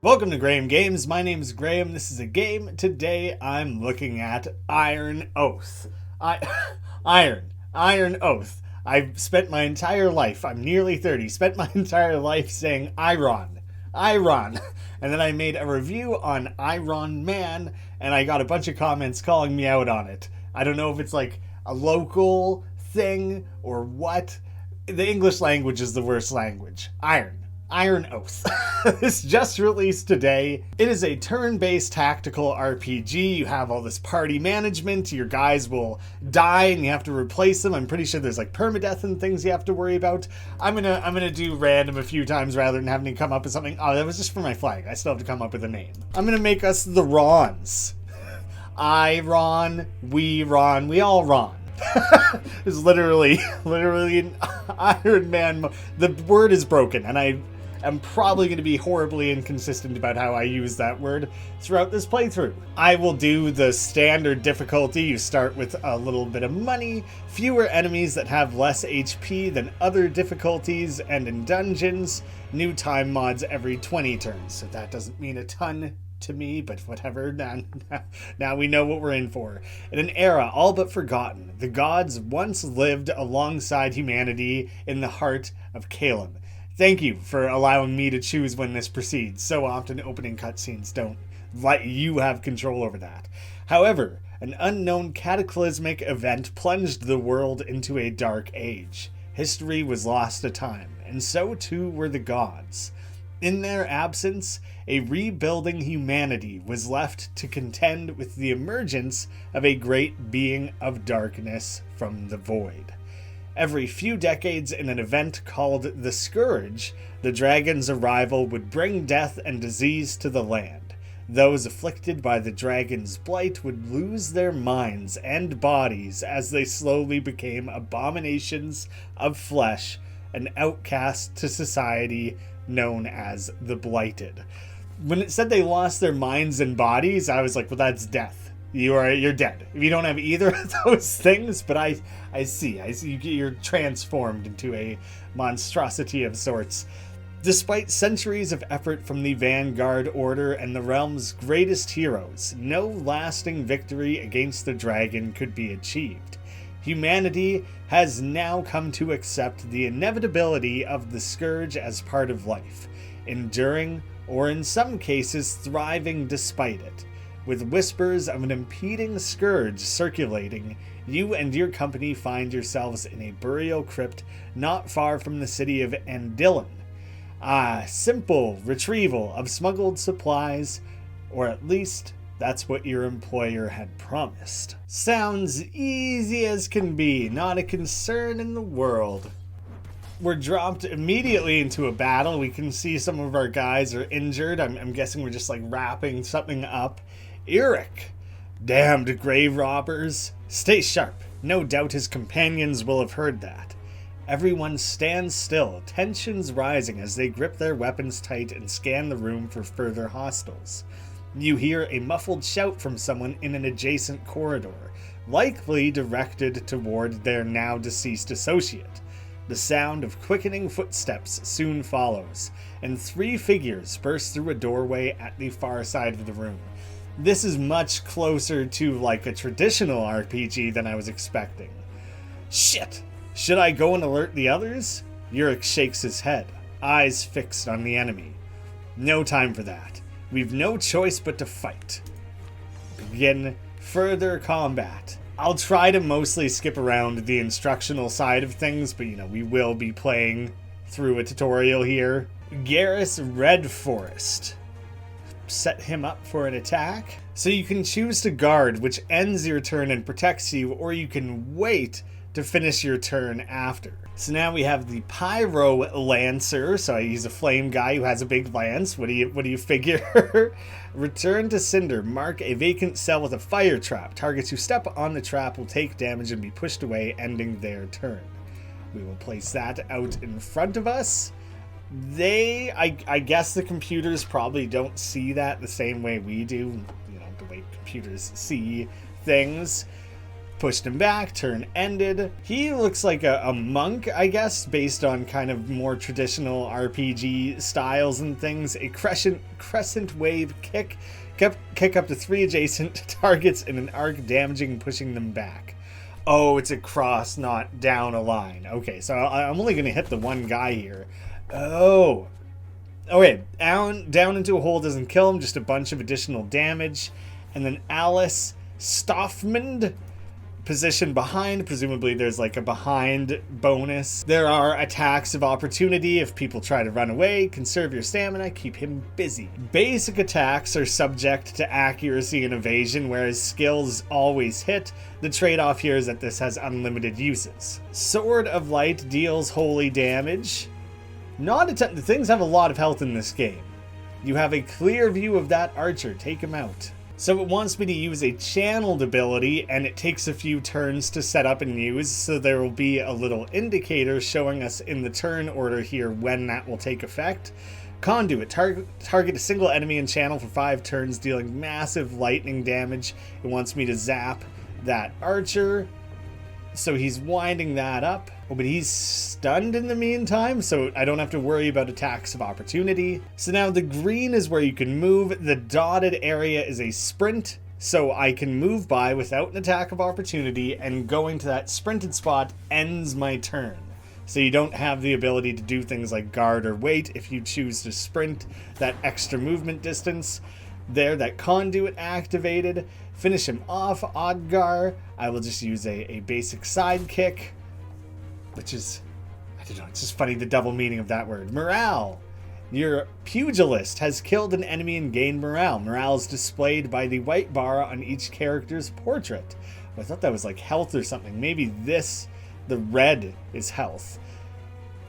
Welcome to Graeme Games. My name is Graeme. This is a game. Today I'm looking at Iron Oath. Iron Oath. I've spent my entire life, I'm nearly 30, spent my entire life saying Iron. And then I made a review on Iron Man, and I got a bunch of comments calling me out on it. I don't know if it's like a local thing or what. The English language is the worst language. Iron Oath. This just released today. It is a turn-based tactical RPG. You have all this party management. Your guys will die and you have to replace them. I'm pretty sure there's like permadeath and things you have to worry about. I'm gonna do random a few times rather than having to come up with something. Oh, that was just for my flag. I still have to come up with a name. I'm gonna make us the Rons. I Ron, we all Ron. It's literally an Iron Man. The word is broken, and I'm probably going to be horribly inconsistent about how I use that word throughout this playthrough. I will do the standard difficulty. You start with a little bit of money, fewer enemies that have less HP than other difficulties, and in dungeons, new time mods every 20 turns. So that doesn't mean a ton to me, but whatever. Now we know what we're in for. In an era all but forgotten, the gods once lived alongside humanity in the heart of Caelum. Thank you for allowing me to choose when this proceeds. So often opening cutscenes don't let you have control over that. However, an unknown cataclysmic event plunged the world into a dark age. History was lost to time, and so too were the gods. In their absence, a rebuilding humanity was left to contend with the emergence of a great being of darkness from the void. Every few decades, in an event called the Scourge, the dragon's arrival would bring death and disease to the land. Those afflicted by the dragon's blight would lose their minds and bodies as they slowly became abominations of flesh, an outcast to society known as the Blighted. When it said they lost their minds and bodies, I was like, well, that's death. You're dead. If you don't have either of those things, but I see you're transformed into a monstrosity of sorts. Despite centuries of effort from the Vanguard Order and the realm's greatest heroes, no lasting victory against the dragon could be achieved. Humanity has now come to accept the inevitability of the Scourge as part of life, enduring, or in some cases thriving despite it. With whispers of an impeding scourge circulating, you and your company find yourselves in a burial crypt not far from the city of Andillan. A simple retrieval of smuggled supplies, or at least that's what your employer had promised. Sounds easy as can be, not a concern in the world. We're dropped immediately into a battle. We can see some of our guys are injured. I'm guessing we're just like wrapping something up. Eric, damned grave robbers. Stay sharp. No doubt his companions will have heard that. Everyone stands still, tensions rising as they grip their weapons tight and scan the room for further hostiles. You hear a muffled shout from someone in an adjacent corridor, likely directed toward their now deceased associate. The sound of quickening footsteps soon follows, and three figures burst through a doorway at the far side of the room. This is much closer to like a traditional RPG than I was expecting. Shit! Should I go and alert the others? Yurik shakes his head, eyes fixed on the enemy. No time for that. We've no choice but to fight. Begin further combat. I'll try to mostly skip around the instructional side of things, but we will be playing through a tutorial here. Garrus Redforest. Set him up for an attack. So you can choose to guard, which ends your turn and protects you, or you can wait to finish your turn after. So now we have the Pyro Lancer. So he's a flame guy who has a big lance. What do you figure? Return to Cinder. Mark a vacant cell with a fire trap. Targets who step on the trap will take damage and be pushed away, ending their turn. We will place that out in front of us. I guess the computers probably don't see that the same way we do, the way computers see things. Pushed him back, turn ended. He looks like a monk, I guess, based on kind of more traditional RPG styles and things. A crescent wave kick up to 3 adjacent targets in an arc, damaging and pushing them back. Oh, it's a cross, not down a line. Okay, so I'm only going to hit the one guy here. Oh. Okay, down into a hole doesn't kill him, just a bunch of additional damage. And then Alice Stoffmund, position behind. Presumably there's like a behind bonus. There are attacks of opportunity if people try to run away. Conserve your stamina, keep him busy. Basic attacks are subject to accuracy and evasion, whereas skills always hit. The trade-off here is that this has unlimited uses. Sword of Light deals holy damage. Not a ton. The things have a lot of health in this game. You have a clear view of that archer. Take him out. So it wants me to use a channeled ability, and it takes a few turns to set up and use, so there will be a little indicator showing us in the turn order here when that will take effect. Conduit. Target a single enemy and channel for 5 turns, dealing massive lightning damage. It wants me to zap that archer, so he's winding that up. Oh, but he's stunned in the meantime, so I don't have to worry about attacks of opportunity. So now the green is where you can move. The dotted area is a sprint, so I can move by without an attack of opportunity, and going to that sprinted spot ends my turn. So you don't have the ability to do things like guard or wait if you choose to sprint that extra movement distance. There, that conduit activated. Finish him off, Odgar. I will just use a basic sidekick, which is, I don't know, it's just funny the double meaning of that word. Morale. Your pugilist has killed an enemy and gained morale. Morale is displayed by the white bar on each character's portrait. I thought that was like health or something. Maybe this, the red, is health.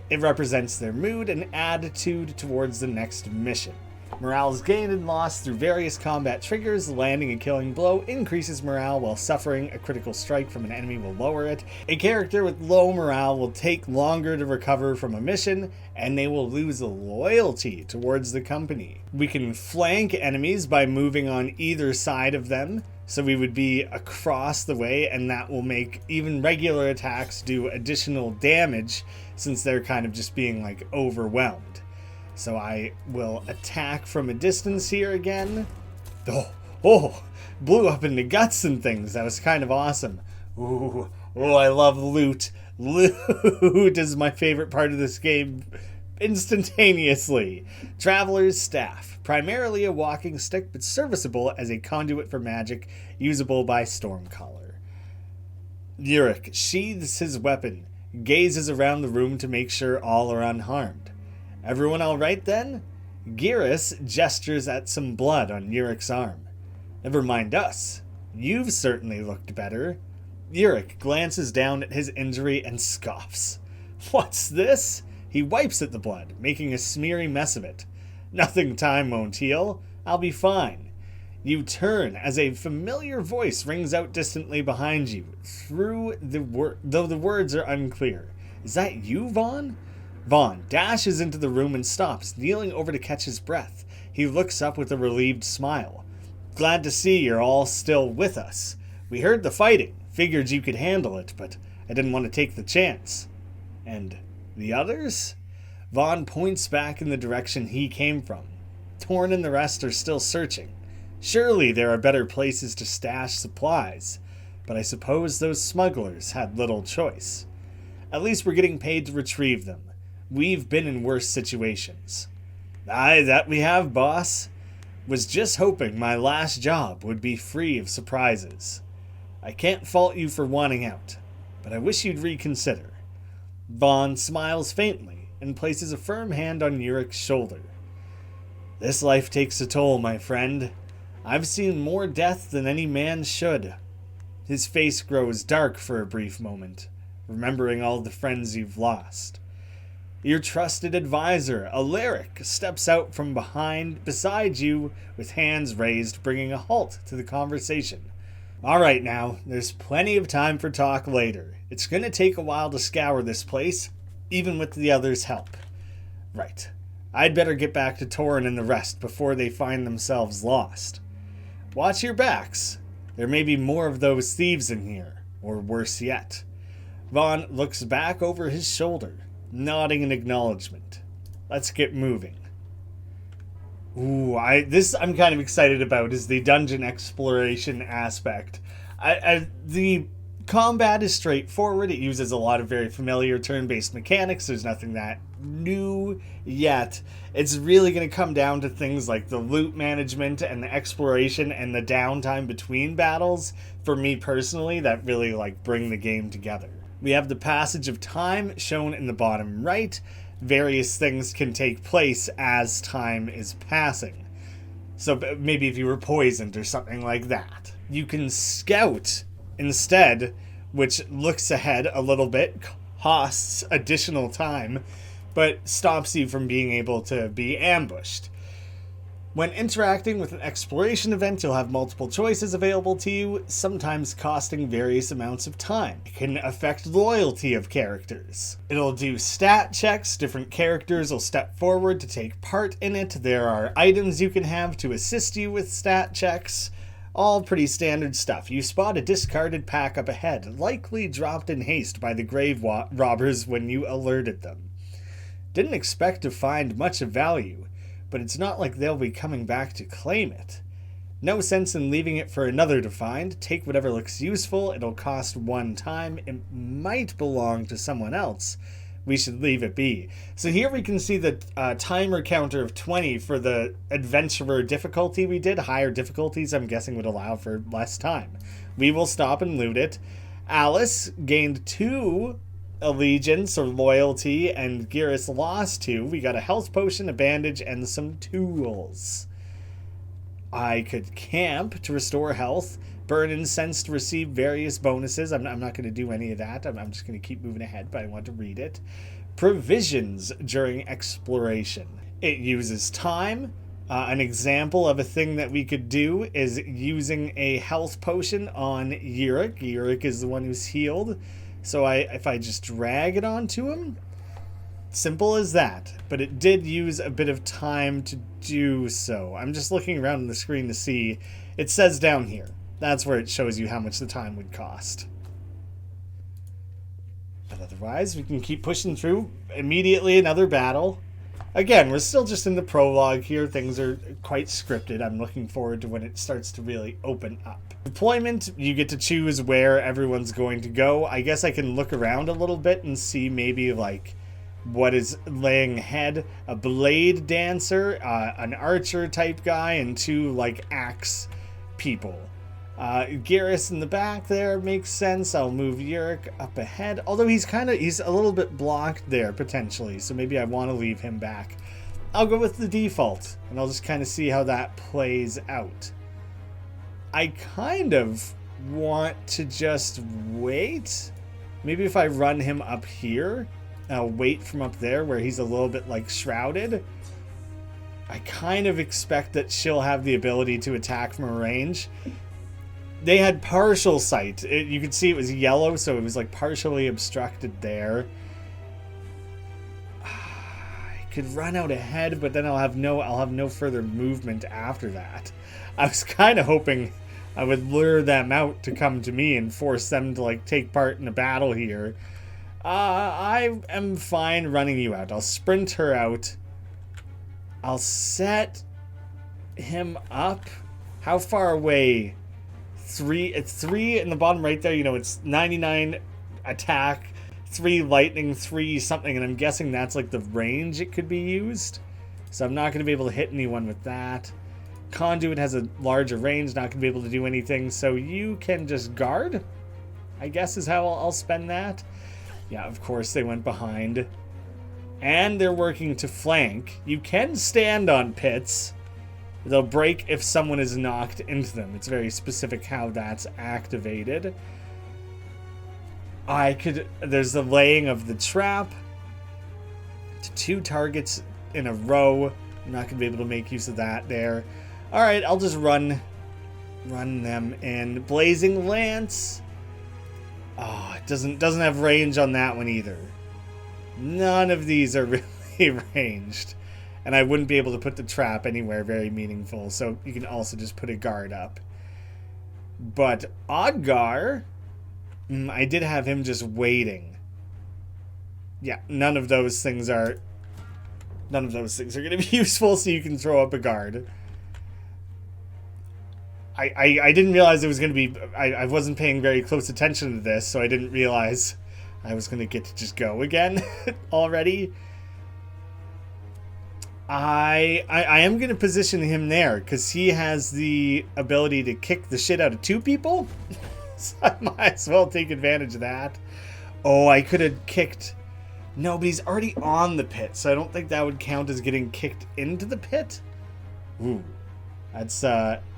It represents their mood and attitude towards the next mission. Morale is gained and lost through various combat triggers. Landing a killing blow increases morale, while suffering a critical strike from an enemy will lower it. A character with low morale will take longer to recover from a mission, and they will lose loyalty towards the company. We can flank enemies by moving on either side of them, so we would be across the way, and that will make even regular attacks do additional damage, since they're kind of just being like overwhelmed. So I will attack from a distance here again. Oh, blew up into guts and things. That was kind of awesome. Ooh, I love loot. Loot is my favorite part of this game instantaneously. Traveler's Staff. Primarily a walking stick, but serviceable as a conduit for magic, usable by Stormcaller. Yurik sheathes his weapon, gazes around the room to make sure all are unharmed. Everyone all right then? Geras gestures at some blood on Yurik's arm. Never mind us. You've certainly looked better. Yurik glances down at his injury and scoffs. What's this? He wipes at the blood, making a smeary mess of it. Nothing time won't heal. I'll be fine. You turn as a familiar voice rings out distantly behind you, though the words are unclear. Is that you, Vaughn? Vaughn dashes into the room and stops, kneeling over to catch his breath. He looks up with a relieved smile. Glad to see you're all still with us. We heard the fighting, figured you could handle it, but I didn't want to take the chance. And the others? Vaughn points back in the direction he came from. Torn and the rest are still searching. Surely there are better places to stash supplies, but I suppose those smugglers had little choice. At least we're getting paid to retrieve them. We've been in worse situations. Aye, that we have, boss. Was just hoping my last job would be free of surprises. I can't fault you for wanting out, but I wish you'd reconsider. Vaughn smiles faintly and places a firm hand on Yurik's shoulder. This life takes a toll, my friend. I've seen more death than any man should. His face grows dark for a brief moment, remembering all the friends you've lost. Your trusted advisor, Alaric, steps out from beside you with hands raised, bringing a halt to the conversation. All right now, there's plenty of time for talk later. It's going to take a while to scour this place, even with the others' help. Right. I'd better get back to Torin and the rest before they find themselves lost. Watch your backs. There may be more of those thieves in here, Or worse yet. Vaughn looks back over his shoulder, nodding in acknowledgement. Let's get moving. Ooh, I'm kind of excited about is the dungeon exploration aspect. The combat is straightforward. It uses a lot of very familiar turn-based mechanics. There's nothing that new yet. It's really going to come down to things like the loot management and the exploration and the downtime between battles, for me personally, that really bring the game together. We have the passage of time shown in the bottom right. Various things can take place as time is passing. So maybe if you were poisoned or something like that. You can scout instead, which looks ahead a little bit, costs additional time, but stops you from being able to be ambushed. When interacting with an exploration event, you'll have multiple choices available to you, sometimes costing various amounts of time. It can affect loyalty of characters. It'll do stat checks, different characters will step forward to take part in it. There are items you can have to assist you with stat checks. All pretty standard stuff. You spot a discarded pack up ahead, likely dropped in haste by the grave robbers when you alerted them. Didn't expect to find much of value, but it's not like they'll be coming back to claim it. No sense in leaving it for another to find. Take whatever looks useful. It'll cost one time. It might belong to someone else. We should leave it be. So here we can see the timer counter of 20 for the adventurer difficulty we did. Higher difficulties, I'm guessing, would allow for less time. We will stop and loot it. Alice gained 2 allegiance or loyalty, and Garrus lost 2. We got a health potion, a bandage, and some tools. I could camp to restore health. Burn incense to receive various bonuses. I'm not going to do any of that. I'm just going to keep moving ahead, but I want to read it. Provisions during exploration. It uses time. An example of a thing that we could do is using a health potion on Yurik. Yurik is the one who's healed. So if I just drag it onto him, simple as that. But it did use a bit of time to do so. I'm just looking around on the screen to see. It says down here. That's where it shows you how much the time would cost. But otherwise, we can keep pushing through. Immediately another battle. Again, we're still just in the prologue here. Things are quite scripted. I'm looking forward to when it starts to really open up. Deployment, you get to choose where everyone's going to go. I guess I can look around a little bit and see maybe what is laying ahead. A blade dancer, an archer type guy, and 2 axe people. Garrus in the back there makes sense. I'll move Yurik up ahead. Although he's a little bit blocked there potentially, so maybe I want to leave him back. I'll go with the default, and I'll just kind of see how that plays out. I kind of want to just wait. Maybe if I run him up here, I'll wait from up there where he's a little bit shrouded. I kind of expect that she'll have the ability to attack from a range. They had partial sight. You could see it was yellow, so it was partially obstructed there. I could run out ahead, but then I'll have no further movement after that. I was kind of hoping I would lure them out to come to me and force them to take part in a battle here. I am fine running you out. I'll sprint her out. I'll set him up. How far away? 3. It's 3 in the bottom right there. It's 99 attack, 3 lightning, 3 something, and I'm guessing that's the range it could be used. So I'm not going to be able to hit anyone with that. Conduit has a larger range, not going to be able to do anything. So you can just guard, I guess is how I'll spend that. Yeah, of course they went behind. And they're working to flank. You can stand on pits. They'll break if someone is knocked into them. It's very specific how that's activated. There's the laying of the trap to 2 targets in a row. I'm not going to be able to make use of that there. All right, I'll just run them in. Blazing Lance. Oh, it doesn't have range on that one either. None of these are really ranged. And I wouldn't be able to put the trap anywhere very meaningful, so you can also just put a guard up. But Odgar I did have him just waiting. Yeah, none of those things are going to be useful, so you can throw up a guard. I didn't realize it was going to be... I wasn't paying very close attention to this, so I didn't realize I was going to get to just go again already. I am going to position him there, because he has the ability to kick the shit out of two people. So I might as well take advantage of that. Oh, I could have kicked... No, but he's already on the pit, so I don't think that would count as getting kicked into the pit. Ooh, that's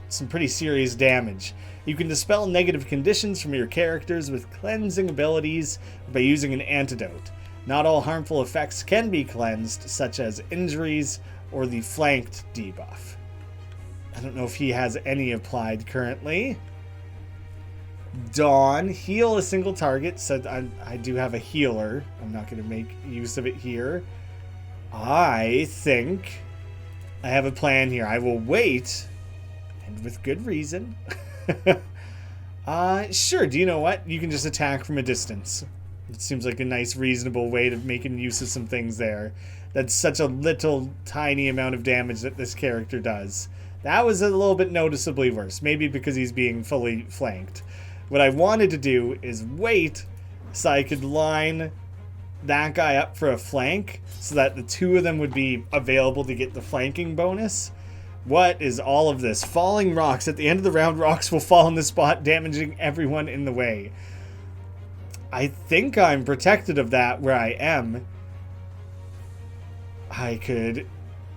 some pretty serious damage. You can dispel negative conditions from your characters with cleansing abilities by using an antidote. Not all harmful effects can be cleansed, such as injuries or the flanked debuff. I don't know if he has any applied currently. Dawn, heal a single target. So I do have a healer. I'm not going to make use of it here. I think I have a plan here. I will wait, and with good reason. Sure, do you know what? You can just attack from a distance. It seems like a nice, reasonable way of making use of some things there. That's such a little, tiny amount of damage that this character does. That was a little bit noticeably worse. Maybe because he's being fully flanked. What I wanted to do is wait so I could line that guy up for a flank so that the two of them would be available to get the flanking bonus. What is all of this? Falling rocks. At the end of the round, rocks will fall in the spot, damaging everyone in the way. I think I'm protected of that where I am. I could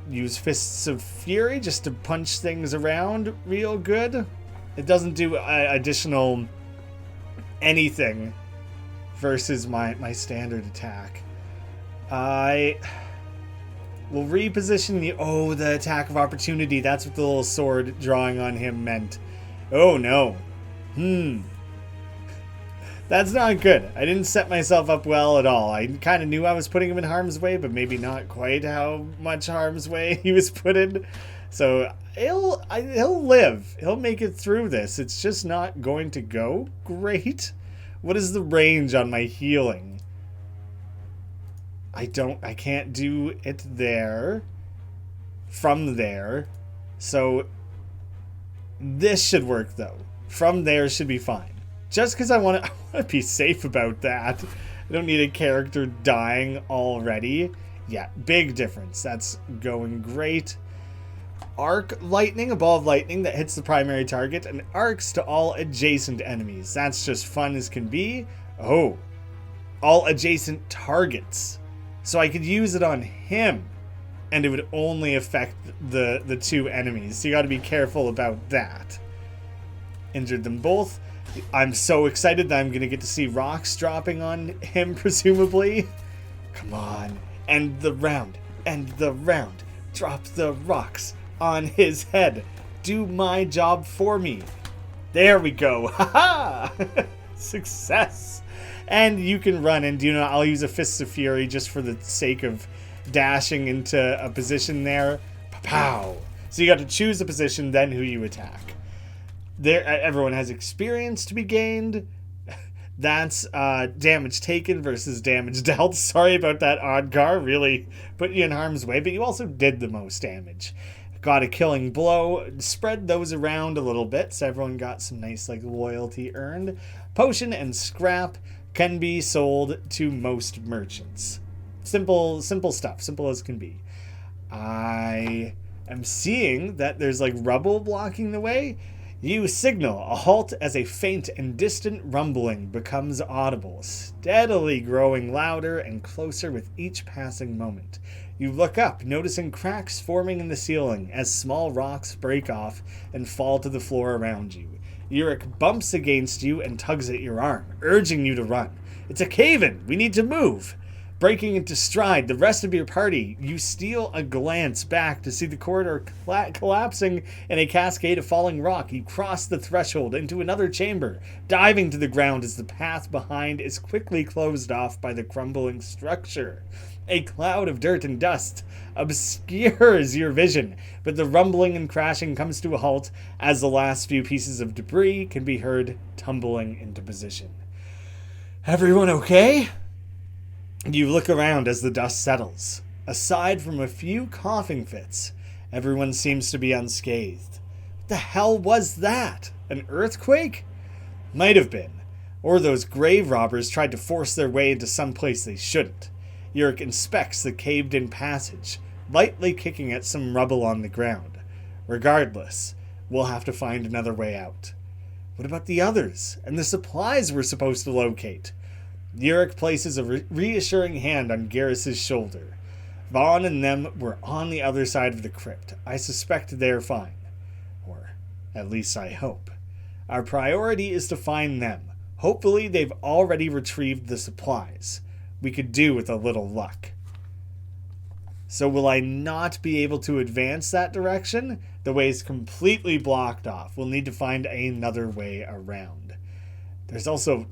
use Fists of Fury just to punch things around real good. It doesn't do additional anything versus my standard attack. I will reposition the attack of opportunity. That's what the little sword drawing on him meant. Oh no. That's not good. I didn't set myself up well at all. I kind of knew I was putting him in harm's way, but maybe not quite how much harm's way he was put in. So he'll live. He'll make it through this. It's just not going to go great. What is the range on my healing? I can't do it there. From there. So this should work though. From there should be fine. Just because I want to be safe about that. I don't need a character dying already. Yeah, big difference. That's going great. Arc lightning, a ball of lightning that hits the primary target and arcs to all adjacent enemies. That's just fun as can be. Oh, all adjacent targets. So I could use it on him and it would only affect the two enemies. So you got to be careful about that. Injured them both. I'm so excited that I'm going to get to see rocks dropping on him, presumably. Come on. End the round. End the round. Drop the rocks on his head. Do my job for me. There we go. Ha-ha! Success. And you can run and I'll use a Fist of Fury just for the sake of dashing into a position there. Pow! So you got to choose a position, then who you attack. There, everyone has experience to be gained. That's damage taken versus damage dealt. Sorry about that, Oddgar. Really put you in harm's way, but you also did the most damage. Got a killing blow. Spread those around a little bit, so everyone got some nice loyalty earned. Potion and scrap can be sold to most merchants. Simple stuff. Simple as can be. I am seeing that there's rubble blocking the way. You signal a halt as a faint and distant rumbling becomes audible, steadily growing louder and closer with each passing moment. You look up, noticing cracks forming in the ceiling as small rocks break off and fall to the floor around you. Yurik bumps against you and tugs at your arm, urging you to run. It's a cave-in! We need to move! Breaking into stride, the rest of your party, you steal a glance back to see the corridor collapsing in a cascade of falling rock. You cross the threshold into another chamber, diving to the ground as the path behind is quickly closed off by the crumbling structure. A cloud of dirt and dust obscures your vision, but the rumbling and crashing comes to a halt as the last few pieces of debris can be heard tumbling into position. Everyone okay? You look around as the dust settles. Aside from a few coughing fits, everyone seems to be unscathed. What the hell was that? An earthquake? Might have been. Or those grave robbers tried to force their way into some place they shouldn't. Yurik inspects the caved-in passage, lightly kicking at some rubble on the ground. Regardless, we'll have to find another way out. What about the others, and the supplies we're supposed to locate? Yurik places a reassuring hand on Garrus's shoulder. Vaughn and them were on the other side of the crypt. I suspect they're fine. Or at least I hope. Our priority is to find them. Hopefully they've already retrieved the supplies. We could do with a little luck. So will I not be able to advance that direction? The way's completely blocked off. We'll need to find another way around. There's also,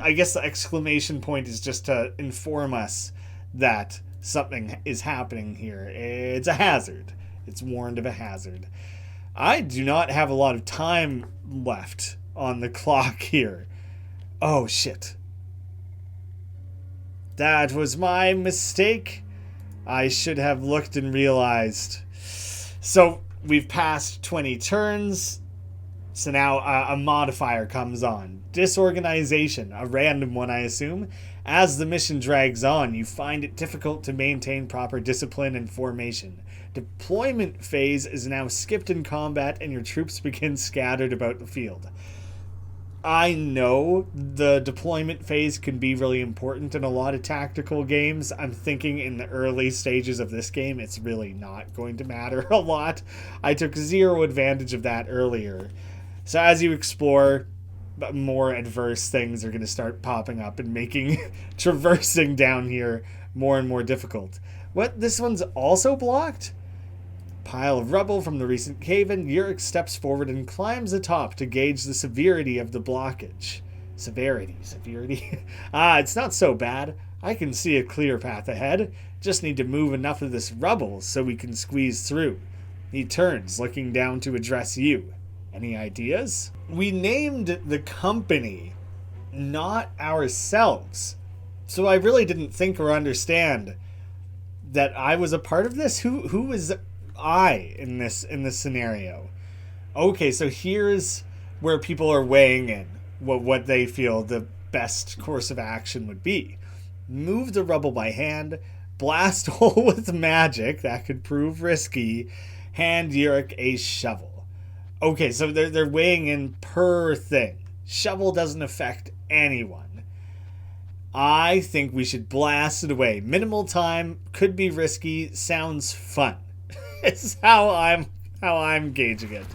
I guess the exclamation point is just to inform us that something is happening here. It's a hazard. It's warned of a hazard. I do not have a lot of time left on the clock here. Oh, shit. That was my mistake. I should have looked and realized. So we've passed 20 turns. So now a modifier comes on. Disorganization, a random one, I assume. As the mission drags on, you find it difficult to maintain proper discipline and formation. Deployment phase is now skipped in combat and your troops begin scattered about the field. I know the deployment phase can be really important in a lot of tactical games. I'm thinking in the early stages of this game, it's really not going to matter a lot. I took zero advantage of that earlier. So as you explore, more adverse things are going to start popping up and making traversing down here more and more difficult. What? This one's also blocked? Pile of rubble from the recent cave-in. Yurik steps forward and climbs atop to gauge the severity of the blockage. Severity. It's not so bad. I can see a clear path ahead. Just need to move enough of this rubble so we can squeeze through. He turns, looking down to address you. Any ideas? We named the company, not ourselves. So I really didn't think or understand that I was a part of this. Who is I in this scenario? Okay, so here's where people are weighing in what they feel the best course of action would be. Move the rubble by hand, blast a hole with magic, that could prove risky, hand Yurik a shovel. Okay, so they're weighing in per thing. Shovel doesn't affect anyone. I think we should blast it away. Minimal time, could be risky, sounds fun. It's how I'm gauging it.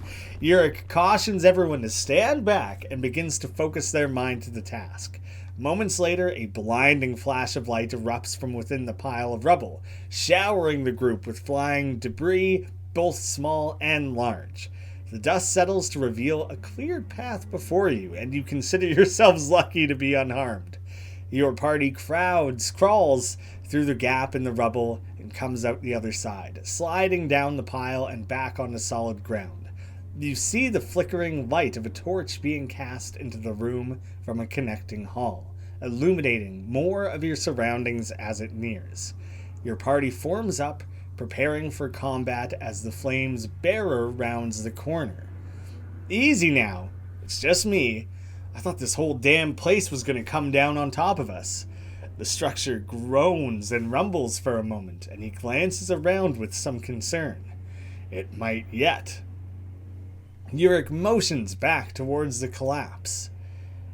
Yurik cautions everyone to stand back and begins to focus their mind to the task. Moments later, a blinding flash of light erupts from within the pile of rubble, showering the group with flying debris, both small and large. The dust settles to reveal a cleared path before you, and you consider yourselves lucky to be unharmed. Your party crawls through the gap in the rubble and comes out the other side, sliding down the pile and back onto solid ground. You see the flickering light of a torch being cast into the room from a connecting hall, illuminating more of your surroundings as it nears. Your party forms up, preparing for combat as the flame's bearer rounds the corner. Easy now. It's just me. I thought this whole damn place was going to come down on top of us. The structure groans and rumbles for a moment, and he glances around with some concern. It might yet. Yurik motions back towards the collapse.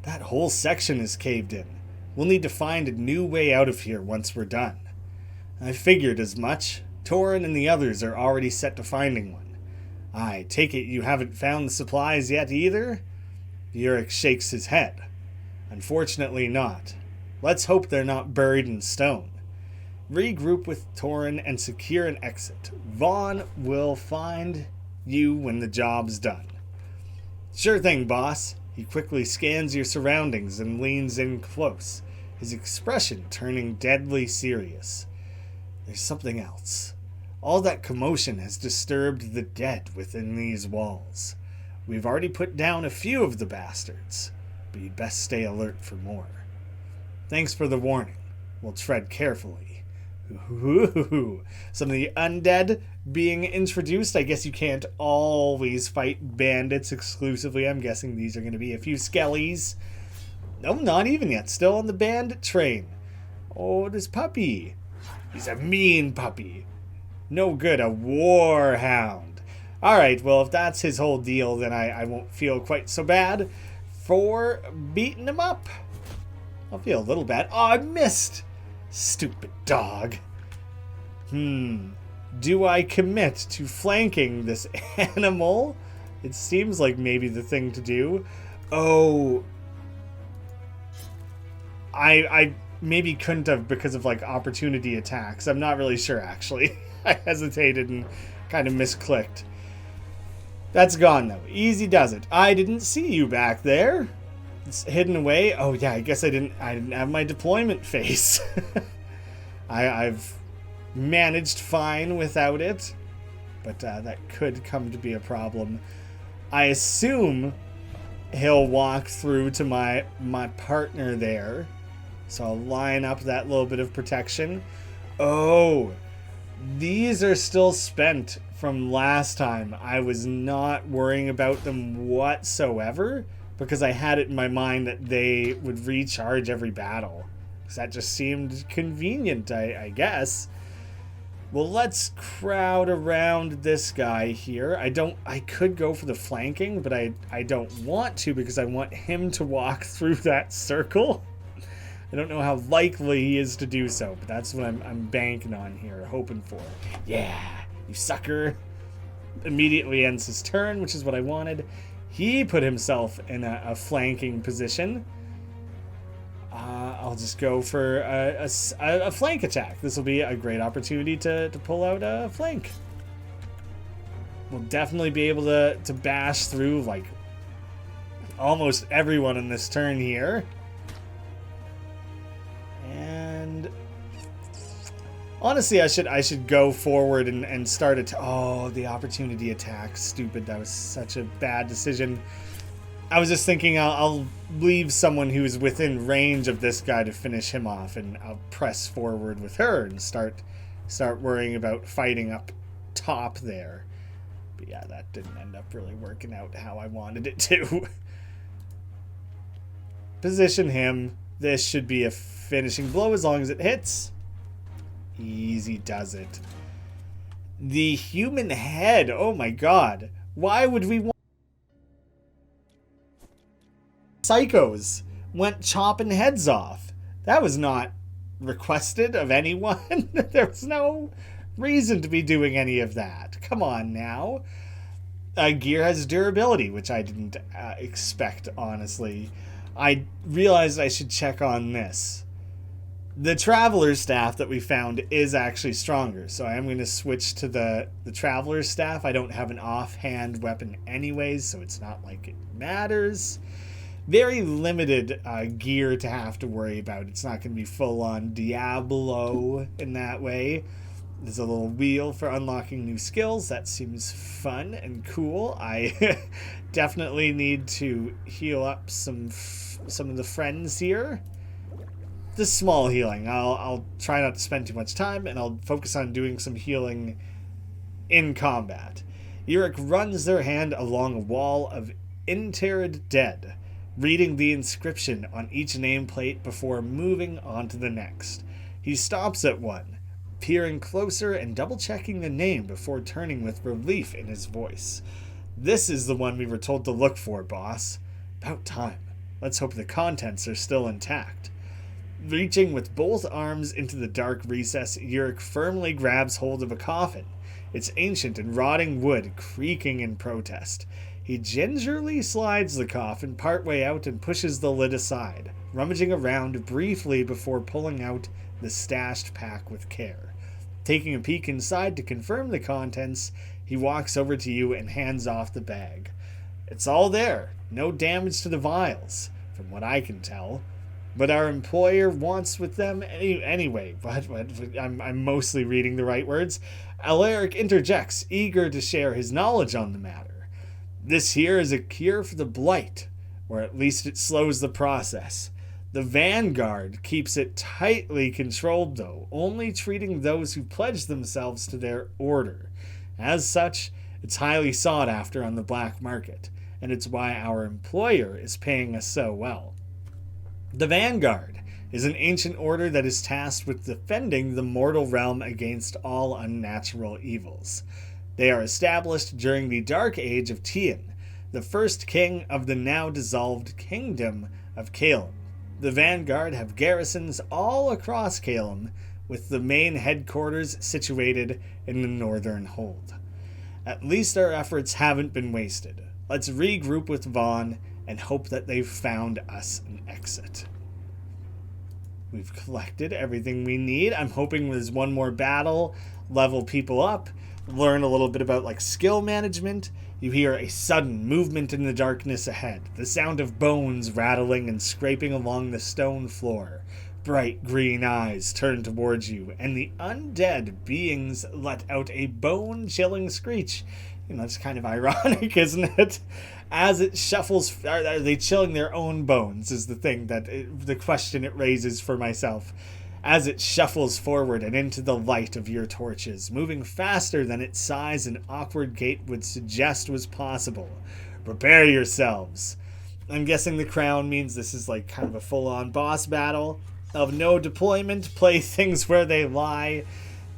That whole section is caved in. We'll need to find a new way out of here once we're done. I figured as much. Torin and the others are already set to finding one. I take it you haven't found the supplies yet either? Yurik shakes his head. Unfortunately not. Let's hope they're not buried in stone. Regroup with Torin and secure an exit. Vaughn will find you when the job's done. Sure thing, boss. He quickly scans your surroundings and leans in close, his expression turning deadly serious. There's something else. All that commotion has disturbed the dead within these walls. We've already put down a few of the bastards, but you'd best stay alert for more. Thanks for the warning. We'll tread carefully. Ooh, some of the undead being introduced. I guess you can't always fight bandits exclusively. I'm guessing these are going to be a few skellies. No, not even yet. Still on the bandit train. Oh, this puppy. He's a mean puppy. No good, a war hound. Alright, well, if that's his whole deal, then I won't feel quite so bad for beating him up. I'll feel a little bad. Oh, I missed. Stupid dog. Do I commit to flanking this animal? It seems like maybe the thing to do. Oh. I maybe couldn't have because of, like, opportunity attacks. I'm not really sure, actually. I hesitated and kind of misclicked. That's gone, though. Easy does it. I didn't see you back there. It's hidden away. Oh, yeah, I guess I didn't have my deployment face. I've managed fine without it, but that could come to be a problem. I assume he'll walk through to my partner there, so I'll line up that little bit of protection. Oh, these are still spent from last time. I was not worrying about them whatsoever because I had it in my mind that they would recharge every battle. That just seemed convenient, I guess. Well, let's crowd around this guy here. I could go for the flanking, but I don't want to because I want him to walk through that circle. I don't know how likely he is to do so, but that's what I'm banking on here, hoping for. Yeah, you sucker. Immediately ends his turn, which is what I wanted. He put himself in a flanking position. I'll just go for a flank attack. This will be a great opportunity to pull out a flank. We'll definitely be able to bash through like almost everyone in this turn here. And honestly, I should go forward and start it. Oh, the opportunity attack. Stupid. That was such a bad decision. I was just thinking I'll leave someone who's within range of this guy to finish him off, and I'll press forward with her and start worrying about fighting up top there. But yeah, that didn't end up really working out how I wanted it to. Position him. This should be a finishing blow as long as it hits. Easy does it. The human head. Oh my god. Why would we want... Psychos went chopping heads off. That was not requested of anyone. There was no reason to be doing any of that. Come on now. Gear has durability, which I didn't expect, honestly. I realized I should check on this. The Traveler's Staff that we found is actually stronger, so I am going to switch to the Traveler's Staff. I don't have an offhand weapon anyways, so it's not like it matters. Very limited gear to have to worry about. It's not going to be full-on Diablo in that way. There's a little wheel for unlocking new skills. That seems fun and cool. I definitely need to heal up some of the friends here. This small healing. I'll try not to spend too much time, and I'll focus on doing some healing in combat. Yurik runs their hand along a wall of interred dead, reading the inscription on each nameplate before moving on to the next. He stops at one, peering closer and double-checking the name before turning with relief in his voice. This is the one we were told to look for, boss. About time. Let's hope the contents are still intact. Reaching with both arms into the dark recess, Yurik firmly grabs hold of a coffin, its ancient and rotting wood creaking in protest. He gingerly slides the coffin partway out and pushes the lid aside, rummaging around briefly before pulling out the stashed pack with care. Taking a peek inside to confirm the contents, he walks over to you and hands off the bag. It's all there. No damage to the vials, from what I can tell. But our employer wants with them anyway. What? I'm mostly reading the right words. Alaric interjects, eager to share his knowledge on the matter. This here is a cure for the blight, or at least it slows the process. The Vanguard keeps it tightly controlled, though, only treating those who pledge themselves to their order. As such, it's highly sought after on the black market, and it's why our employer is paying us so well. The Vanguard is an ancient order that is tasked with defending the mortal realm against all unnatural evils. They are established during the Dark Age of Tian, the first king of the now dissolved kingdom of Caelum. The Vanguard have garrisons all across Caelum, with the main headquarters situated in the northern hold. At least our efforts haven't been wasted. Let's regroup with Vaughn and hope that they've found us an exit. We've collected everything we need. I'm hoping there's one more battle, level people up, learn a little bit about skill management. You hear a sudden movement in the darkness ahead, the sound of bones rattling and scraping along the stone floor. Bright green eyes turn towards you, and the undead beings let out a bone-chilling screech. That's kind of ironic, isn't it? As it shuffles, are they chilling their own bones is the thing the question it raises for myself. As it shuffles forward and into the light of your torches, moving faster than its size and awkward gait would suggest was possible. Prepare yourselves. I'm guessing the crown means this is kind of a full-on boss battle. Of no deployment, play things where they lie.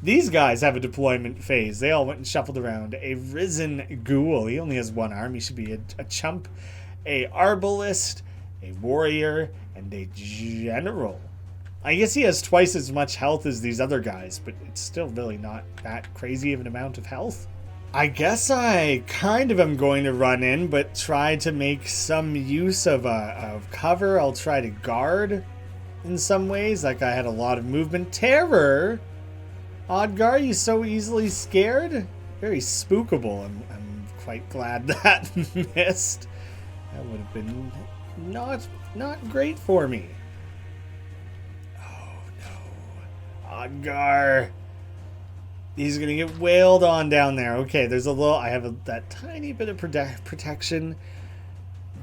These guys have a deployment phase. They all went and shuffled around. A risen ghoul. He only has one arm. He should be a chump. A arbalist, a warrior, and a general. I guess he has twice as much health as these other guys, but it's still really not that crazy of an amount of health. I guess I kind of am going to run in, but try to make some use of cover. I'll try to guard in some ways. I had a lot of movement. Terror! Odgar, you so easily scared? Very spookable. I'm quite glad that missed. That would have been not great for me. Odgar. He's gonna get wailed on down there. Okay, there's I have that tiny bit of protection.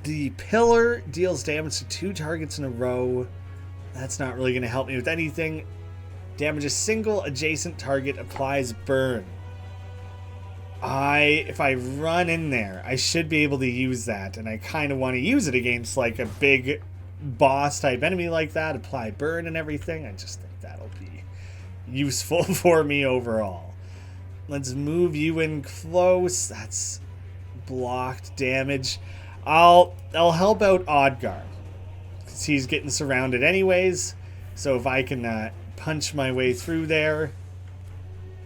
The pillar deals damage to 2 targets in a row. That's not really gonna help me with anything. Damage a single adjacent target, applies burn. If I run in there, I should be able to use that, and I kind of want to use it against a big boss type enemy like that. Apply burn and everything. I just think that'll be useful for me overall. Let's move you in close. That's blocked damage. I'll help out Odgar, because he's getting surrounded anyways. So if I can punch my way through there,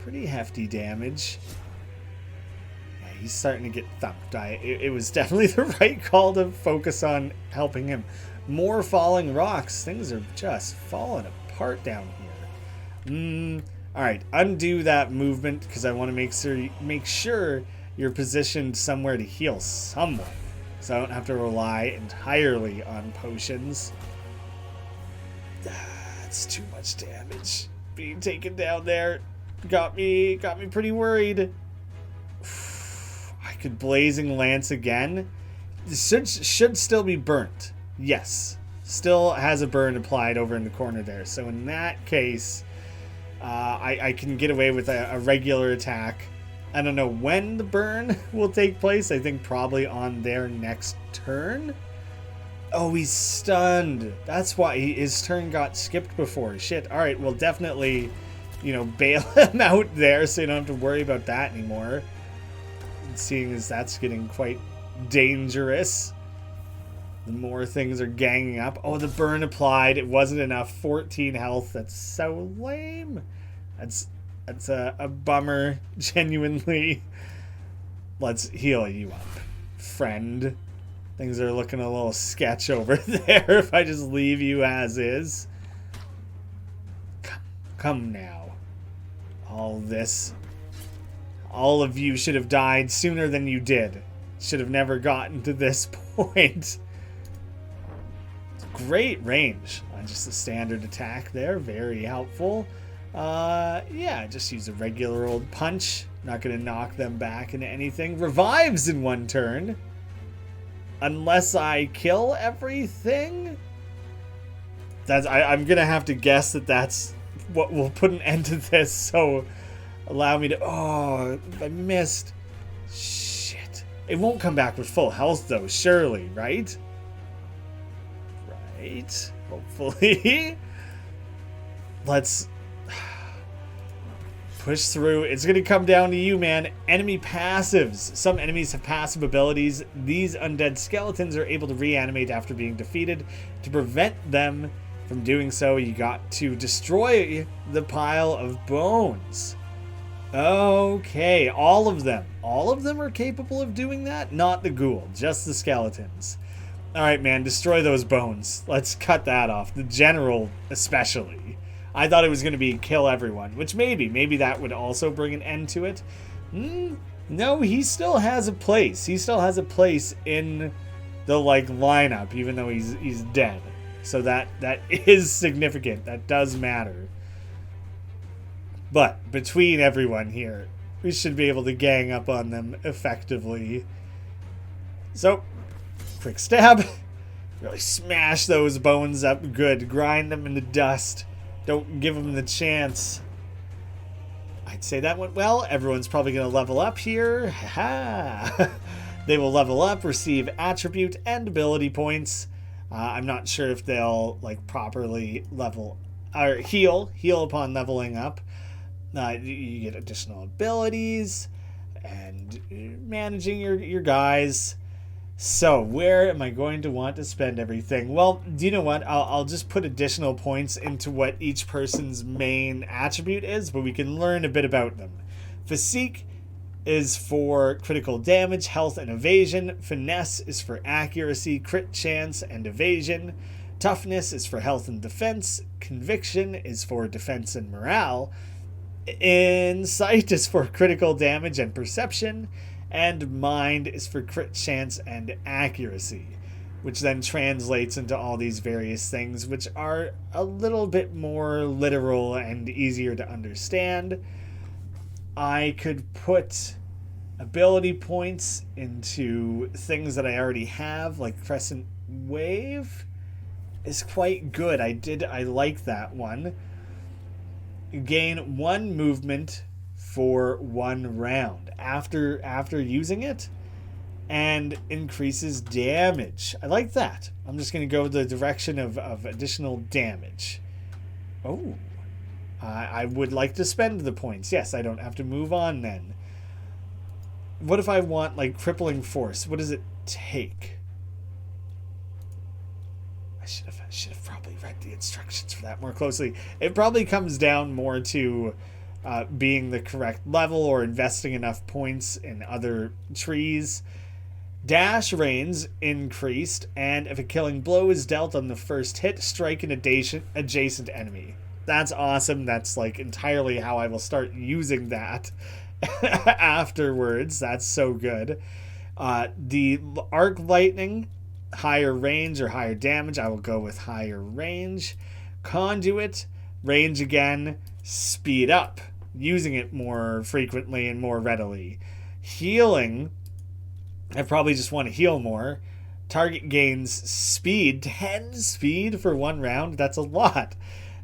pretty hefty damage. Yeah, he's starting to get thumped. It was definitely the right call to focus on helping him. More falling rocks. Things are just falling apart down here. Alright, undo that movement, because I want to make sure you're positioned somewhere to heal someone, so I don't have to rely entirely on potions. That's too much damage. Being taken down there got me pretty worried. I could Blazing Lance again. This should still be burnt. Yes. Still has a burn applied over in the corner there. So in that case, I can get away with a regular attack. I don't know when the burn will take place. I think probably on their next turn. Oh, he's stunned. That's why his turn got skipped before. Shit. All right, well, definitely, bail him out there so you don't have to worry about that anymore. Seeing as that's getting quite dangerous. The more things are ganging up. Oh, the burn applied. It wasn't enough. 14 health. That's so lame. That's a bummer. Genuinely. Let's heal you up, friend. Things are looking a little sketch over there if I just leave you as is. Come now. All of you should have died sooner than you did. Should have never gotten to this point. Great range on just a standard attack there. Very helpful. Yeah, just use a regular old punch. Not going to knock them back into anything. Revives in one turn. Unless I kill everything. I'm gonna have to guess that that's what will put an end to this. So allow me to. Oh, I missed. Shit. It won't come back with full health though, surely, right? Right. Hopefully. Let's push through. It's going to come down to you, man. Enemy passives. Some enemies have passive abilities. These undead skeletons are able to reanimate after being defeated. To prevent them from doing so, you got to destroy the pile of bones. Okay, all of them. All of them are capable of doing that? Not the ghoul, just the skeletons. Alright, man, destroy those bones. Let's cut that off. The general, especially. I thought it was going to be kill everyone, which maybe that would also bring an end to it. No, he still has a place. He still has a place in the lineup, even though he's dead. So that is significant. That does matter. But between everyone here, we should be able to gang up on them effectively. So, quick stab. Really smash those bones up good. Grind them into dust. Don't give them the chance. I'd say that went well. Everyone's probably going to level up here. Ha! They will level up, receive attribute and ability points. I'm not sure if they'll properly level or heal upon leveling up. You get additional abilities and managing your guys. So, where am I going to want to spend everything? Well, do you know what? I'll just put additional points into what each person's main attribute is, but we can learn a bit about them. Physique is for critical damage, health, and evasion. Finesse is for accuracy, crit chance, and evasion. Toughness is for health and defense. Conviction is for defense and morale. Insight is for critical damage and perception. And mind is for crit chance and accuracy, which then translates into all these various things, which are a little bit more literal and easier to understand. I could put ability points into things that I already have, like Crescent Wave is quite good. I like that one. Gain 1 movement for 1 round after using it, and increases damage. I like that. I'm just going to go the direction of additional damage. Oh, I would like to spend the points. Yes, I don't have to move on then. What if I want crippling force? What does it take? I should have probably read the instructions for that more closely. It probably comes down more to being the correct level or investing enough points in other trees. Dash range increased, and if a killing blow is dealt on the first hit, strike an adjacent enemy. That's awesome. That's entirely how I will start using that afterwards. That's so good. The arc lightning, higher range or higher damage. I will go with higher range. Conduit, range again, speed up, using it more frequently and more readily. Healing, I probably just want to heal more. Target gains speed, 10 speed for 1 round. That's a lot.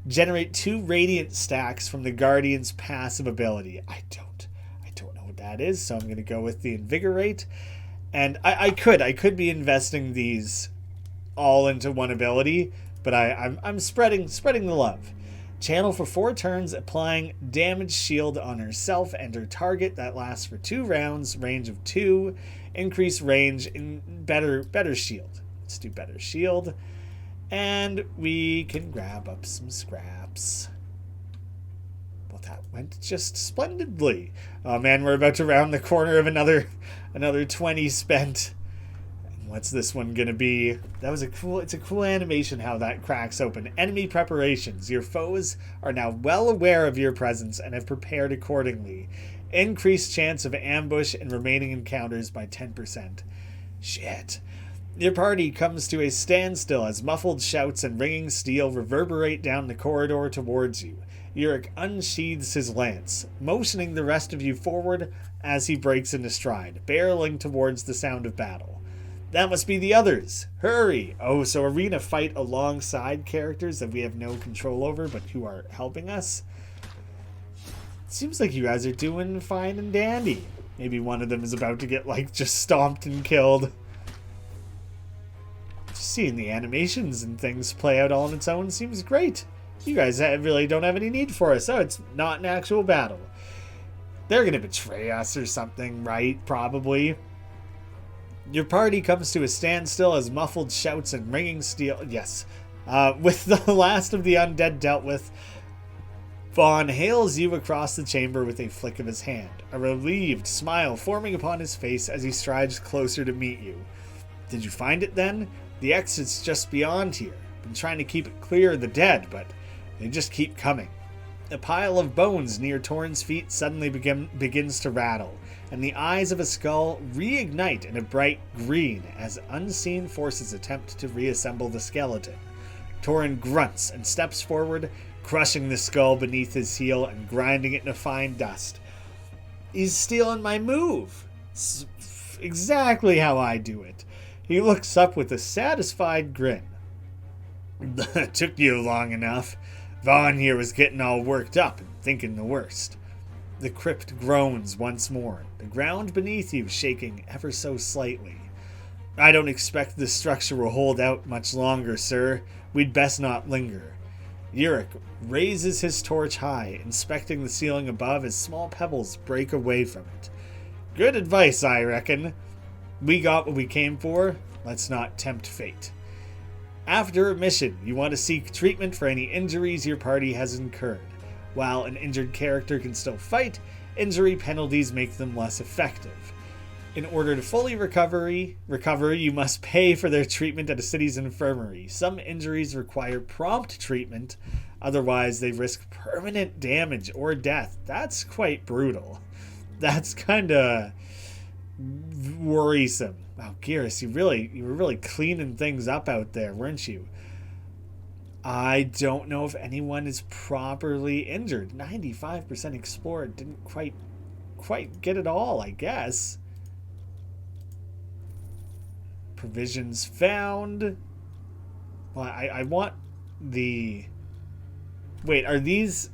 Generate 2 radiant stacks from the Guardian's passive ability. I don't know what that is, so I'm going to go with the Invigorate. And I could be investing these all into one ability, but I'm spreading the love. Channel for 4 turns, applying damage shield on herself and her target. That lasts for 2 rounds, range of 2. Increase range in better shield. Let's do better shield. And we can grab up some scraps. Well, that went just splendidly. Oh man, we're about to round the corner of another 20 spent. What's this one gonna be? It's a cool animation how that cracks open. Enemy preparations. Your foes are now well aware of your presence and have prepared accordingly. Increased chance of ambush in remaining encounters by 10%. Shit. Your party comes to a standstill as muffled shouts and ringing steel reverberate down the corridor towards you. Yurik unsheathes his lance, motioning the rest of you forward as he breaks into stride, barreling towards the sound of battle. That must be the others. Hurry! Oh, so arena fight alongside characters that we have no control over, but who are helping us? Seems like you guys are doing fine and dandy. Maybe one of them is about to get, like, just stomped and killed. Just seeing the animations and things play out all on its own seems great. You guys really don't have any need for us. Oh, it's not an actual battle. They're gonna betray us or something, right? Probably. Your party comes to a standstill as muffled shouts and ringing steel... Yes. With the last of the undead dealt with, Vaughn hails you across the chamber with a flick of his hand, a relieved smile forming upon his face as he strides closer to meet you. Did you find it then? The exit's just beyond here. Been trying to keep it clear of the dead, but they just keep coming. A pile of bones near Torrn's feet suddenly begins to rattle, and the eyes of a skull reignite in a bright green as unseen forces attempt to reassemble the skeleton. Torrn grunts and steps forward, crushing the skull beneath his heel and grinding it into fine dust. He's stealing my move. Exactly how I do it. He looks up with a satisfied grin. Took you long enough. Vaughn here was getting all worked up and thinking the worst. The crypt groans once more, the ground beneath you shaking ever so slightly. I don't expect this structure will hold out much longer, sir. We'd best not linger. Yurik raises his torch high, inspecting the ceiling above as small pebbles break away from it. Good advice, I reckon. We got what we came for. Let's not tempt fate. After a mission, you want to seek treatment for any injuries your party has incurred. While an injured character can still fight, injury penalties make them less effective. In order to fully recover, you must pay for their treatment at a city's infirmary. Some injuries require prompt treatment, otherwise they risk permanent damage or death. That's quite brutal. That's kind of worrisome. Wow, Geras, you were really cleaning things up out there, weren't you? I don't know if anyone is properly injured. 95% explored. Didn't quite get it all, I guess. Provisions found. Well, I want the... Wait, are these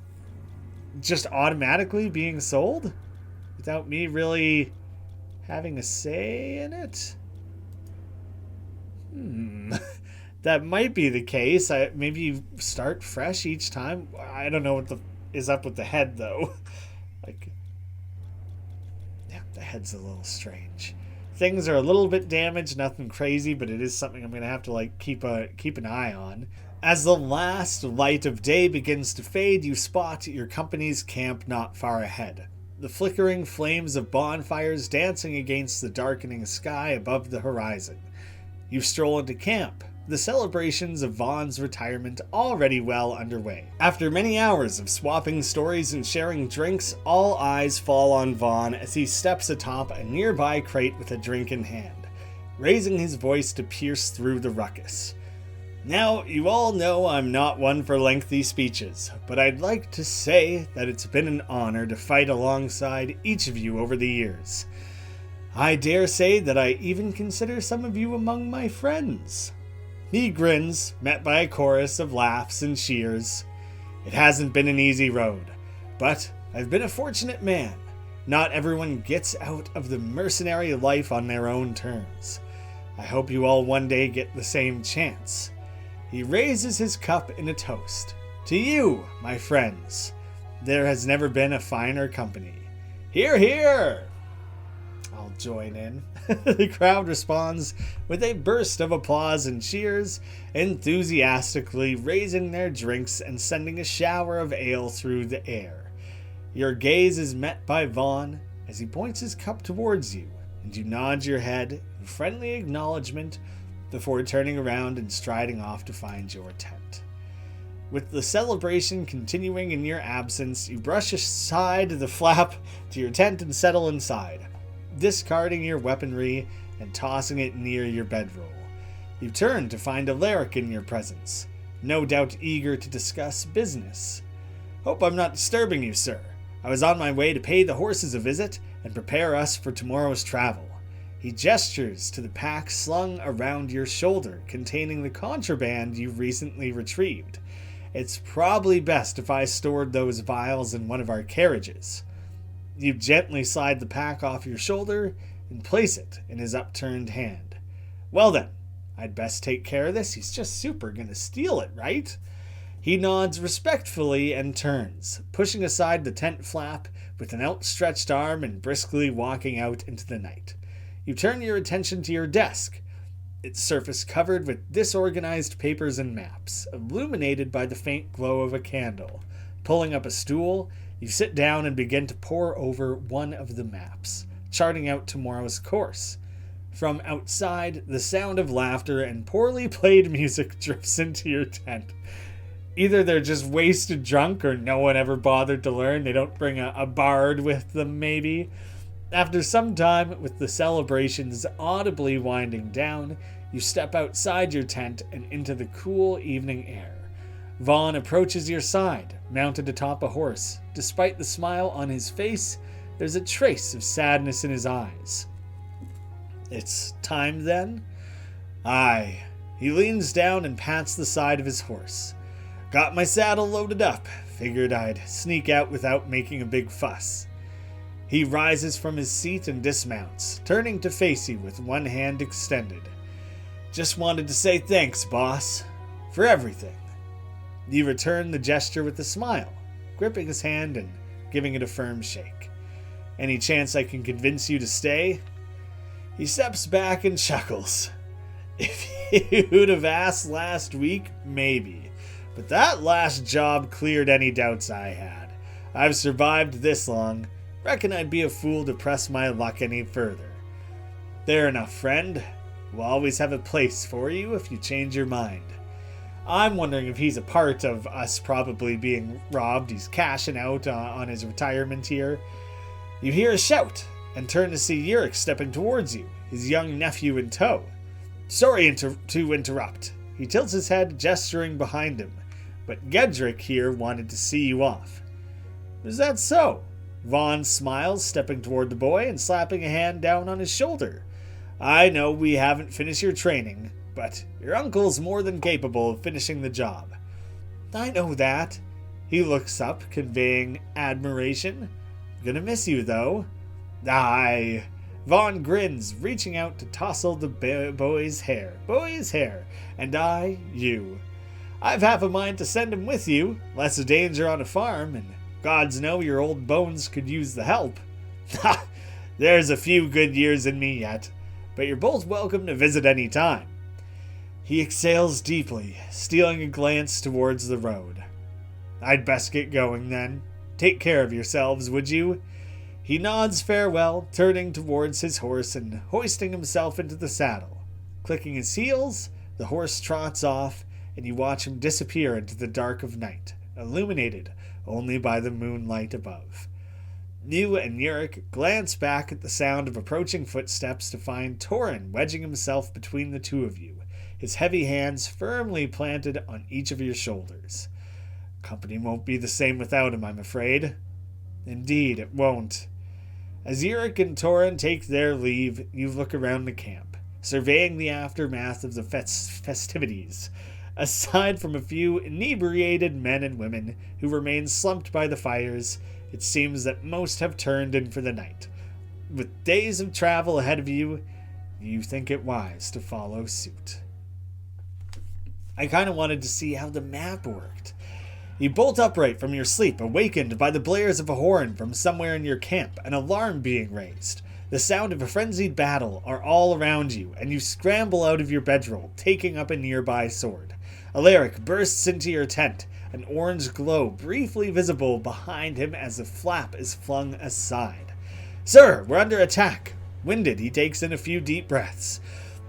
just automatically being sold? Without me really having a say in it? That might be the case. Maybe you start fresh each time. I don't know what is up with the head, though. Like, yeah, the head's a little strange. Things are a little bit damaged, nothing crazy, but it is something I'm gonna have to like keep an eye on. As the last light of day begins to fade, you spot your company's camp not far ahead. The flickering flames of bonfires dancing against the darkening sky above the horizon. You stroll into camp, the celebrations of Vaughn's retirement already well underway. After many hours of swapping stories and sharing drinks, all eyes fall on Vaughn as he steps atop a nearby crate with a drink in hand, raising his voice to pierce through the ruckus. Now, you all know I'm not one for lengthy speeches, but I'd like to say that it's been an honor to fight alongside each of you over the years. I dare say that I even consider some of you among my friends. He grins, met by a chorus of laughs and cheers. It hasn't been an easy road, but I've been a fortunate man. Not everyone gets out of the mercenary life on their own terms. I hope you all one day get the same chance. He raises his cup in a toast. To you, my friends. There has never been a finer company. Hear, hear! I'll join in. The crowd responds with a burst of applause and cheers, enthusiastically raising their drinks and sending a shower of ale through the air. Your gaze is met by Vaughn as he points his cup towards you, and you nod your head in friendly acknowledgement before turning around and striding off to find your tent. With the celebration continuing in your absence, you brush aside the flap to your tent and settle inside, discarding your weaponry and tossing it near your bedroll. You turn to find Alaric in your presence, no doubt eager to discuss business. Hope I'm not disturbing you, sir. I was on my way to pay the horses a visit and prepare us for tomorrow's travel. He gestures to the pack slung around your shoulder, containing the contraband you recently retrieved. It's probably best if I stored those vials in one of our carriages. You gently slide the pack off your shoulder and place it in his upturned hand. Well then, I'd best take care of this. He's just super gonna steal it, right? He nods respectfully and turns, pushing aside the tent flap with an outstretched arm and briskly walking out into the night. You turn your attention to your desk, its surface covered with disorganized papers and maps, illuminated by the faint glow of a candle. Pulling up a stool, you sit down and begin to pore over one of the maps, charting out tomorrow's course. From outside, the sound of laughter and poorly played music drifts into your tent. Either they're just wasted drunk or no one ever bothered to learn. They don't bring a bard with them, maybe. After some time, with the celebrations audibly winding down, you step outside your tent and into the cool evening air. Vaughn approaches your side, mounted atop a horse. Despite the smile on his face, there's a trace of sadness in his eyes. It's time then? Aye. He leans down and pats the side of his horse. Got my saddle loaded up. Figured I'd sneak out without making a big fuss. He rises from his seat and dismounts, turning to face you with one hand extended. Just wanted to say thanks, boss, for everything. You return the gesture with a smile, gripping his hand and giving it a firm shake. Any chance I can convince you to stay? He steps back and chuckles. If you'd have asked last week, maybe. But that last job cleared any doubts I had. I've survived this long. Reckon I'd be a fool to press my luck any further. Fair enough, friend. We'll always have a place for you if you change your mind. I'm wondering if he's a part of us probably being robbed. He's cashing out on his retirement here. You hear a shout and turn to see Yurik stepping towards you, his young nephew in tow. Sorry to interrupt. He tilts his head, gesturing behind him, but Gedrick here wanted to see you off. Is that so? Vaughn smiles, stepping toward the boy and slapping a hand down on his shoulder. I know we haven't finished your training, but your uncle's more than capable of finishing the job. I know that. He looks up, conveying admiration. Gonna miss you, though. Aye. Vaughn grins, reaching out to tousle the boy's hair. And you. I've half a mind to send him with you. Less danger on a farm, and gods know your old bones could use the help. Ha! There's a few good years in me yet, but you're both welcome to visit any time. He exhales deeply, stealing a glance towards the road. I'd best get going then. Take care of yourselves, would you? He nods farewell, turning towards his horse and hoisting himself into the saddle. Clicking his heels, the horse trots off, and you watch him disappear into the dark of night, illuminated only by the moonlight above. You and Yurik glance back at the sound of approaching footsteps to find Torin wedging himself between the two of you, his heavy hands firmly planted on each of your shoulders. Company won't be the same without him, I'm afraid. Indeed, it won't. As Yurik and Torin take their leave, you look around the camp, surveying the aftermath of the festivities. Aside from a few inebriated men and women who remain slumped by the fires, it seems that most have turned in for the night. With days of travel ahead of you, you think it wise to follow suit. I kind of wanted to see how the map worked. You bolt upright from your sleep, awakened by the blares of a horn from somewhere in your camp, an alarm being raised. The sound of a frenzied battle are all around you, and you scramble out of your bedroll, taking up a nearby sword. Alaric bursts into your tent, an orange glow briefly visible behind him as the flap is flung aside. Sir, we're under attack. Winded, he takes in a few deep breaths.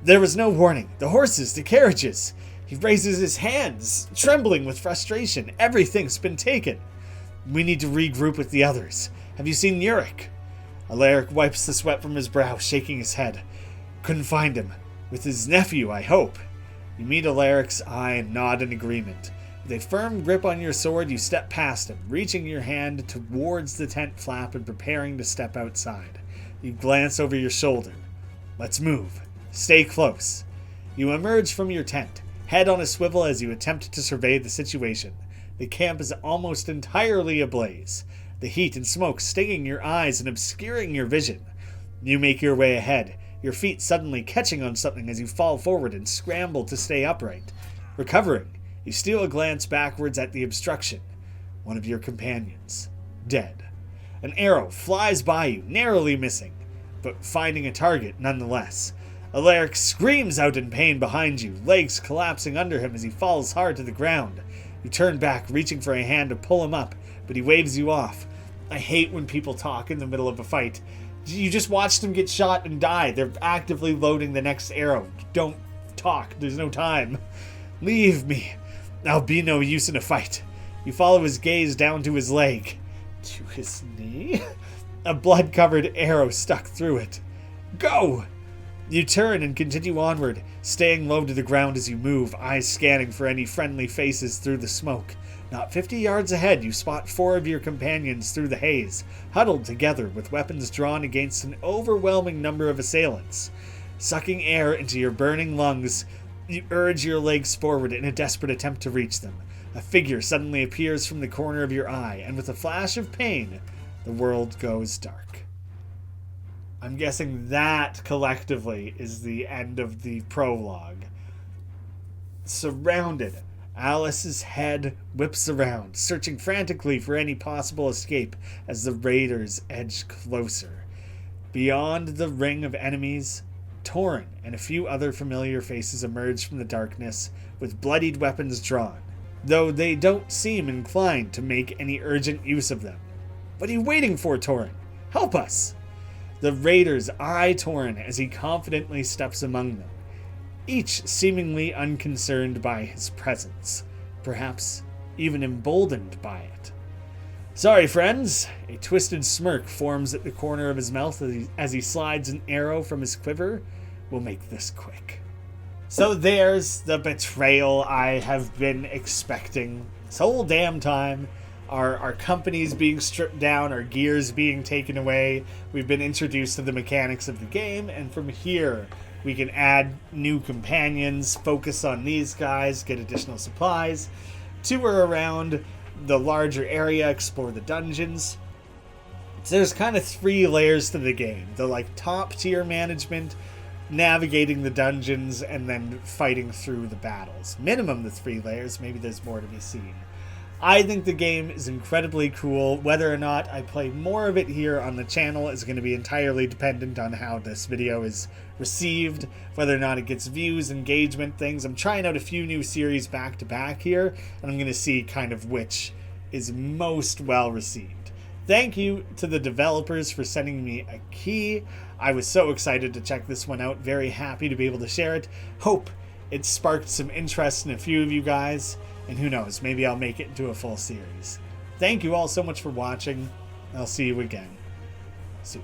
There was no warning. The horses, the carriages. He raises his hands, trembling with frustration. Everything's been taken. We need to regroup with the others. Have you seen Yurik? Alaric wipes the sweat from his brow, shaking his head. Couldn't find him. With his nephew, I hope. You meet Alaric's eye and nod in agreement. With a firm grip on your sword, you step past him, reaching your hand towards the tent flap and preparing to step outside. You glance over your shoulder. Let's move. Stay close. You emerge from your tent, head on a swivel as you attempt to survey the situation. The camp is almost entirely ablaze, the heat and smoke stinging your eyes and obscuring your vision. You make your way ahead, your feet suddenly catching on something as you fall forward and scramble to stay upright. Recovering, you steal a glance backwards at the obstruction. One of your companions, dead. An arrow flies by you, narrowly missing, but finding a target nonetheless. Alaric screams out in pain behind you, legs collapsing under him as he falls hard to the ground. You turn back, reaching for a hand to pull him up, but he waves you off. I hate when people talk in the middle of a fight. You just watched them get shot and die. They're actively loading the next arrow. Don't talk. There's no time. Leave me. I'll be no use in a fight. You follow his gaze down to his leg. To his knee? A blood-covered arrow stuck through it. Go! You turn and continue onward, staying low to the ground as you move, eyes scanning for any friendly faces through the smoke. Not 50 yards ahead, you spot 4 of your companions through the haze, huddled together with weapons drawn against an overwhelming number of assailants. Sucking air into your burning lungs, you urge your legs forward in a desperate attempt to reach them. A figure suddenly appears from the corner of your eye, and with a flash of pain, the world goes dark. I'm guessing that, collectively, is the end of the prologue. Surrounded, Alice's head whips around, searching frantically for any possible escape as the raiders edge closer. Beyond the ring of enemies, Torin and a few other familiar faces emerge from the darkness with bloodied weapons drawn, though they don't seem inclined to make any urgent use of them. What are you waiting for, Torin? Help us! The raiders eye Torin as he confidently steps among them, each seemingly unconcerned by his presence, perhaps even emboldened by it. Sorry, friends. A twisted smirk forms at the corner of his mouth as he slides an arrow from his quiver. We'll make this quick. So there's the betrayal I have been expecting this whole damn time. Our companies being stripped down, our gears being taken away. We've been introduced to the mechanics of the game, and from here we can add new companions, focus on these guys, get additional supplies, tour around the larger area, explore the dungeons. So there's kind of 3 layers to the game. The top tier management, navigating the dungeons, and then fighting through the battles. Minimum the 3 layers, maybe there's more to be seen. I think the game is incredibly cool. Whether or not I play more of it here on the channel is going to be entirely dependent on how this video is received, whether or not it gets views, engagement, things. I'm trying out a few new series back to back here, and I'm going to see kind of which is most well received. Thank you to the developers for sending me a key. I was so excited to check this one out. Very happy to be able to share it. Hope it sparked some interest in a few of you guys. And who knows, maybe I'll make it into a full series. Thank you all so much for watching. I'll see you again soon.